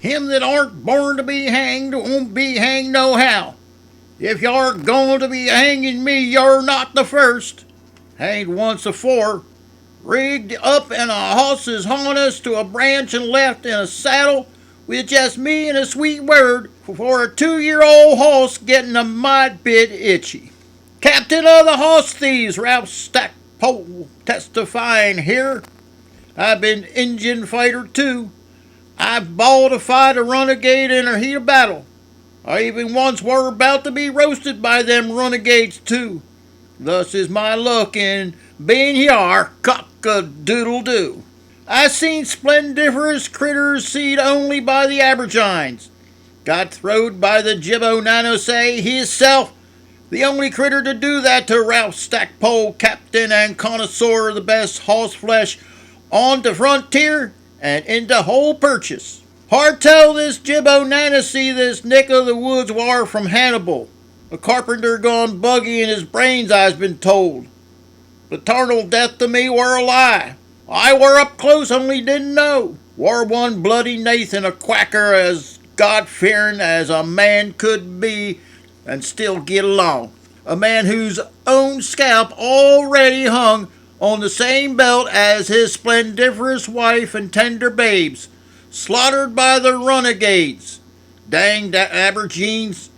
Him that aren't born to be hanged won't be hanged nohow. If you're going to be hanging me, you're not the first. Hanged once afore, rigged up in a hoss's harness to a branch and left in a saddle with just me and a sweet word for a 2-year-old hoss getting a mite bit itchy. Captain of the Horsethiefs, Ralph Stackpole, testifying here. I've been Injun fighter too. I've balled to fight a renegade in a heat of battle. I even once were about to be roasted by them renegades too. Thus is my luck in being here, cock-a-doodle-doo. I seen splendiferous critters seed only by the Aborigines. Got throwed by the Gibbo-Nanosay hisself, the only critter to do that to Ralph Stackpole, captain and connoisseur of the best horse flesh on the frontier and in the whole purchase. Hard tell this Gibbo-Nanosay this nick of the woods war from Hannibal. A carpenter gone buggy in his brains, I's been told. The tarnal death to me were a lie. I were up close, only didn't know. War one bloody Nathan, a quacker as God-fearing as a man could be and still get along. A man whose own scalp already hung on the same belt as his splendiferous wife and tender babes, slaughtered by the renegades. Dang the Aborigines,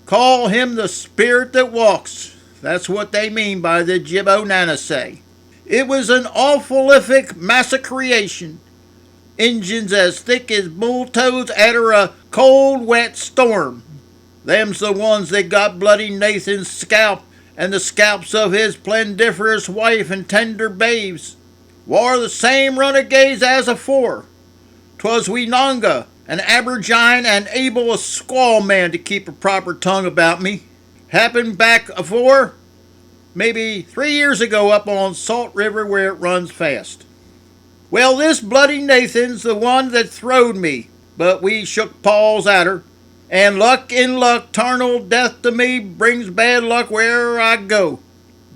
call him the spirit that walks. That's what they mean by the Gibbo-Nanosay. It was an awfulific massacration. Injuns as thick as bull toads after a cold, wet storm. Them's the ones that got bloody Nathan's scalp and the scalps of his splendiferous wife and tender babes. War the same renegades as afore. 'Twas Weenonga, an Aborigine and able a squaw man to keep a proper tongue about me. Happened back afore, maybe 3 years ago up on Salt River where it runs fast. Well, this bloody Nathan's the one that throwed me, but we shook paws at her. And luck in luck, tarnal death to me brings bad luck where'er I go.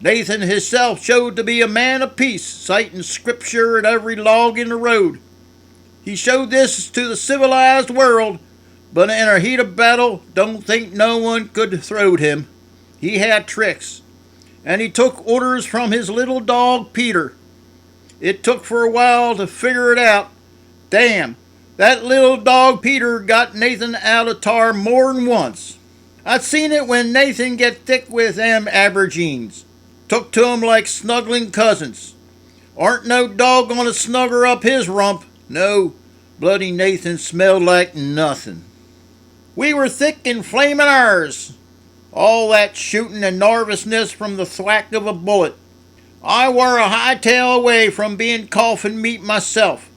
Nathan hisself showed to be a man of peace, citing scripture at every log in the road. He showed this to the civilized world, but in a heat of battle, don't think no one could throwed him. He had tricks, and he took orders from his little dog Peter. It took for a while to figure it out. Damn, that little dog Peter got Nathan out of tar more'n once. I'd seen it when Nathan get thick with them Aborigines. Took to 'em like snuggling cousins. Aren't no dog gonna snugger up his rump. No, bloody Nathan smelled like nothing. We were thick and flamin' ours. All that shootin' and nervousness from the thwack of a bullet. I war a high tail away from being coffin meat myself.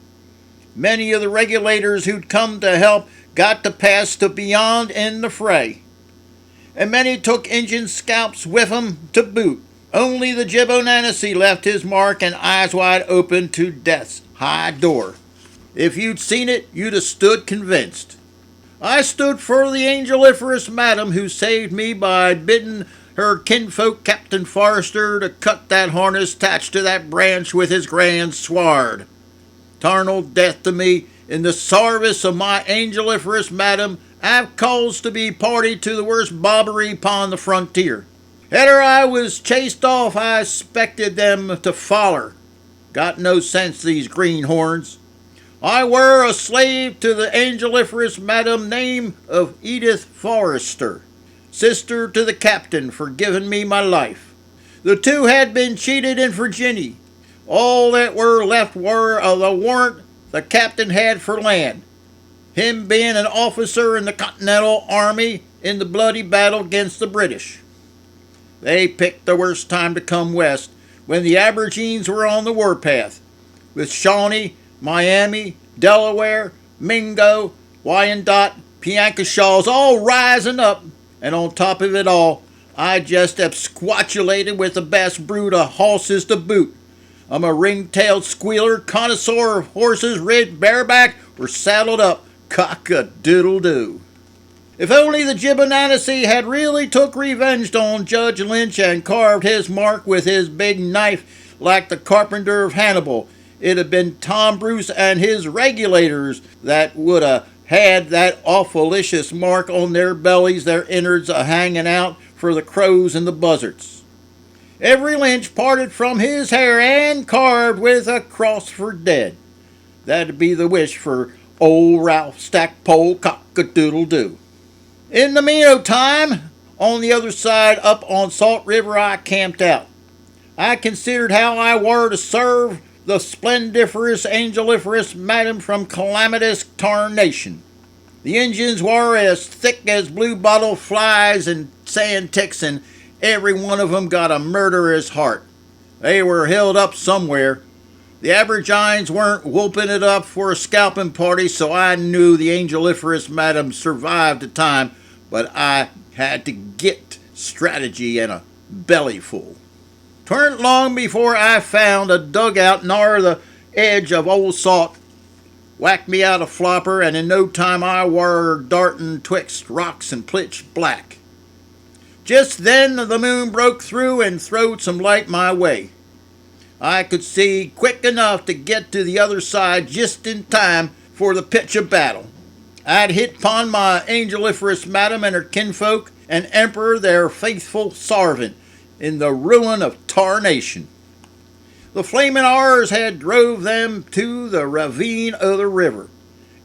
Many of the regulators who'd come to help got to pass to beyond in the fray. And many took Injun scalps with 'em to boot. Only the Gibbo-Nanosay left his mark and eyes wide open to death's high door. If you'd seen it, you'd have stood convinced. I stood for the angeliferous madam who saved me by bidding her kinfolk Captain Forrester to cut that harness attached to that branch with his grand sword. Tarnal death to me, in the sarvice of my angeliferous madam, I've cause to be party to the worst bobbery upon the frontier. After I was chased off, I expected them to foller. Got no sense, these greenhorns. I were a slave to the angeliferous madam name of Edith Forrester, sister to the captain, for giving me my life. The two had been cheated in Virginia. All that were left were the warrant the captain had for land, him being an officer in the Continental Army in the bloody battle against the British. They picked the worst time to come west, when the Aborigines were on the warpath, with Shawnee, Miami, Delaware, Mingo, Wyandot, Piankashaws all rising up, and on top of it all, I just absquatulated with the best brood of horses to boot. I'm a ring-tailed squealer, connoisseur of horses rid bareback or saddled up, cock-a-doodle-doo. If only the Gibbo-Nanosay had really took revenge on Judge Lynch and carved his mark with his big knife like the carpenter of Hannibal, it'd have been Tom Bruce and his regulators that would have had that awfulicious mark on their bellies, their innards a hanging out for the crows and the buzzards. Every lynch parted from his hair and carved with a cross for dead. That'd be the wish for old Ralph Stackpole cock-a-doodle-doo. In the meantime, on the other side, up on Salt River, I camped out. I considered how I were to serve the splendiferous, angeliferous madam from calamitous tarnation. The Injuns were as thick as blue-bottle flies and sand ticks, and every one of 'em got a murderous heart. They were held up somewhere. The Aborigines weren't whooping it up for a scalping party, so I knew the angeliferous madam survived the time, but I had to get strategy and a bellyful. 'Tweren't long before I found a dugout nigh the edge of Old Salt, whacked me out a flopper, and in no time I war darting twixt rocks and pitch black. Just then the moon broke through and throwed some light my way. I could see quick enough to get to the other side just in time for the pitch of battle. I'd hit upon my angeliferous madam and her kinfolk and emperor, their faithful sarvant, in the ruin of tarnation. The flamin' hours had drove them to the ravine of the river.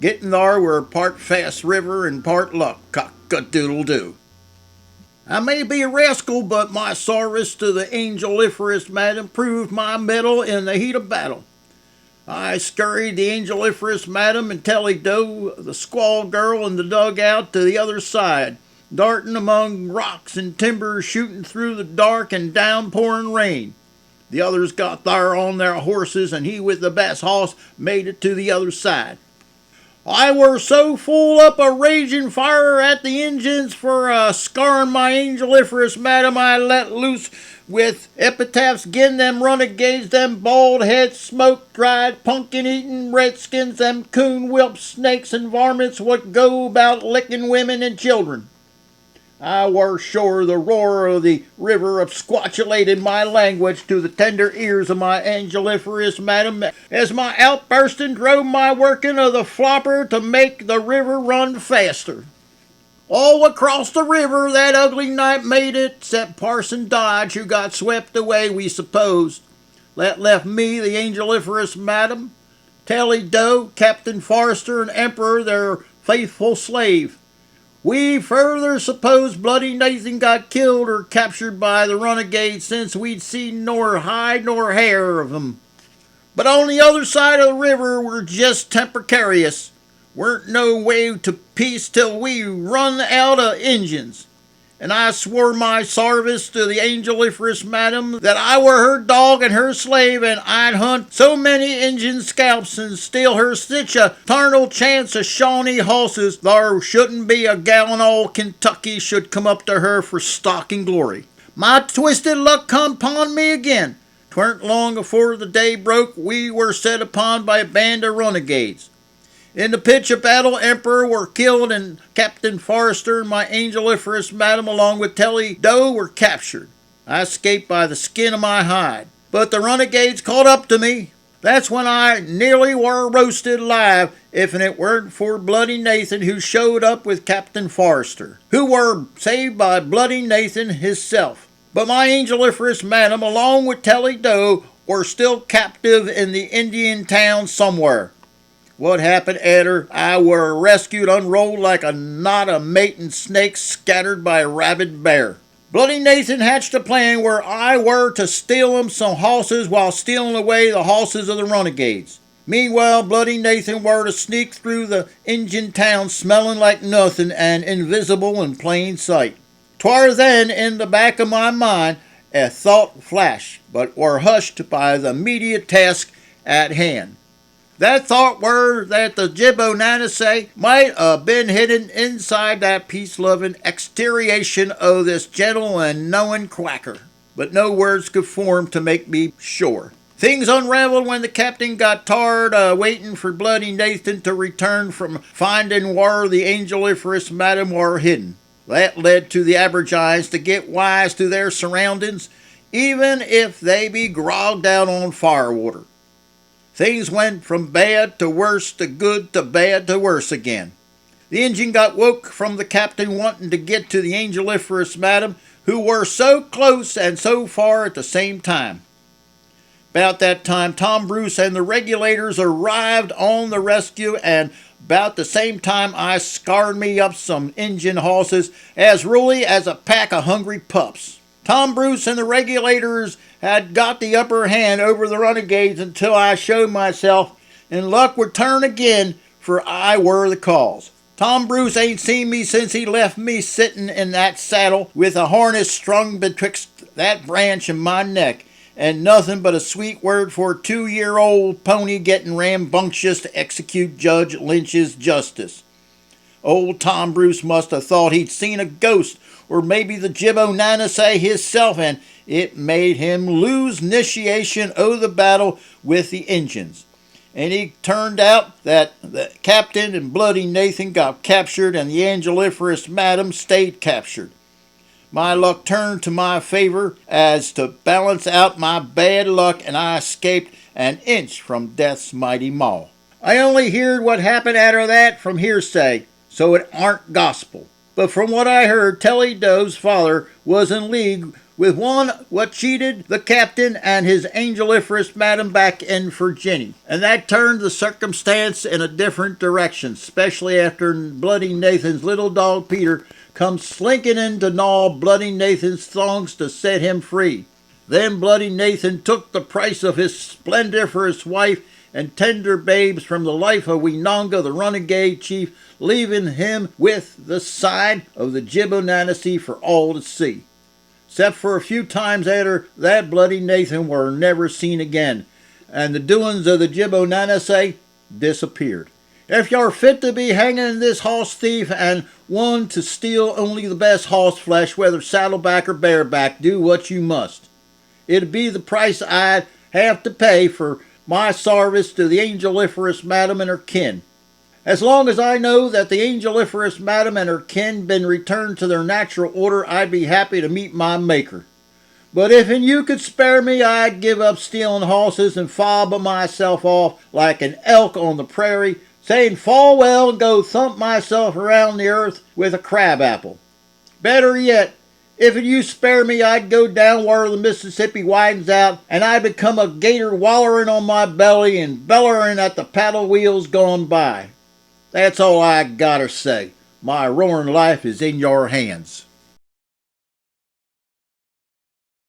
Getting thar were part fast river and part luck, cock-a-doodle-doo. I may be a rascal, but my service to the angeliferous madam proved my mettle in the heat of battle. I scurried the angeliferous madam and Telly Doe, the squaw girl, in the dugout to the other side, darting among rocks and timbers, shooting through the dark and downpouring rain. The others got thar on their horses, and he with the best hoss made it to the other side. I were so full up a raging fire at the Injuns for scarring my angeliferous madam, I let loose with epitaphs gin them runagates, them bald head smoke-dried, pumpkin-eating redskins, them coon-whelped snakes and varmints what go about licking women and children. I were sure the roar of the river absquatulated my language to the tender ears of my angeliferous madam as my outbursting drove my working of the flopper to make the river run faster. All across the river that ugly night made it, except Parson Dodge, who got swept away, we supposed. That left me, the angeliferous madam, Telly Doe, Captain Forrester, and Emperor, their faithful slave. We further suppose Bloody Nathan got killed or captured by the renegades, since we'd seen nor hide nor hair of him. But on the other side of the river we're just tempercarious. Weren't no way to peace till we run out of Injuns. And I swore my sarvice to the angeliferous madam that I were her dog and her slave, and I'd hunt so many Injun scalps and steal her sich a tarnal chance of Shawnee hosses thar shouldn't be a gal in all Kentucky should come up to her for stock and glory. My twisted luck come upon me again. 'Tweren't long afore the day broke we were set upon by a band of renegades. In the pitch of battle, Emperor were killed, and Captain Forrester and my angeliferous madam, along with Telly Doe, were captured. I escaped by the skin of my hide, but the renegades caught up to me. That's when I nearly were roasted alive, if it weren't for Bloody Nathan, who showed up with Captain Forrester, who were saved by Bloody Nathan hisself. But my angeliferous madam, along with Telly Doe, were still captive in the Indian town somewhere. What happened arter I were rescued unrolled like a knot of mating snakes scattered by a rabid bear. Bloody Nathan hatched a plan where I were to steal him some hosses while stealing away the hosses of the renegades. Meanwhile, Bloody Nathan were to sneak through the Injun town smelling like nothing and invisible in plain sight. 'Twar then in the back of my mind a thought flashed, but were hushed by the immediate task at hand. That thought were that the Jibbonanasay might have been hidden inside that peace-loving exteriation of this gentle and knowing quacker. But no words could form to make me sure. Things unraveled when the captain got tired waiting for Bloody Nathan to return from finding where the angeliferous madam were hidden. That led to the Aborigines to get wise to their surroundings, even if they be grogged out on firewater. Things went from bad to worse to good to bad to worse again. The Injun got woke from the captain wanting to get to the angeliferous madam, who were so close and so far at the same time. About that time, Tom Bruce and the regulators arrived on the rescue, and about the same time I scarred me up some Injun hosses as really as a pack of hungry pups. Tom Bruce and the regulators had got the upper hand over the renegades until I showed myself, and luck would turn again, for I were the cause. Tom Bruce ain't seen me since he left me sitting in that saddle with a harness strung betwixt that branch and my neck, and nothing but a sweet word for a 2-year-old pony getting rambunctious to execute Judge Lynch's justice. Old Tom Bruce must have thought he'd seen a ghost, or maybe the Jibbo-Nanasay hisself, and it made him lose initiation o' the battle with the Injuns. And it turned out that the captain and Bloody Nathan got captured, and the angeliferous madam stayed captured. My luck turned to my favor as to balance out my bad luck, and I escaped an inch from death's mighty maw. I only heard what happened after that from hearsay, so it aren't gospel. But from what I heard, Telly Doe's father was in league with one what cheated the captain and his angeliferous madam back in Virginia. And that turned the circumstance in a different direction, especially after Bloody Nathan's little dog Peter come slinking in to gnaw Bloody Nathan's thongs to set him free. Then Bloody Nathan took the price of his splendiferous wife and tender babes from the life of Wenonga the renegade chief, leaving him with the side of the Jibbo-Nanasay for all to see. Except for a few times after that, Bloody Nathan were never seen again, and the doings of the Jibbo-Nanasay disappeared. If you're fit to be hanging in this horse thief and one to steal only the best horse flesh, whether saddleback or bareback, do what you must. It'd be the price I'd have to pay for my service to the angeliferous madam and her kin. As long as I know that the angeliferous madam and her kin been returned to their natural order, I'd be happy to meet my maker. But if you could spare me, I'd give up stealing horses and fob myself off like an elk on the prairie, saying fall well and go thump myself around the earth with a crab apple. Better yet, if you spare me, I'd go down where the Mississippi widens out, and I'd become a gator wallering on my belly and bellering at the paddle wheels going by. That's all I gotta say. My roaring life is in your hands.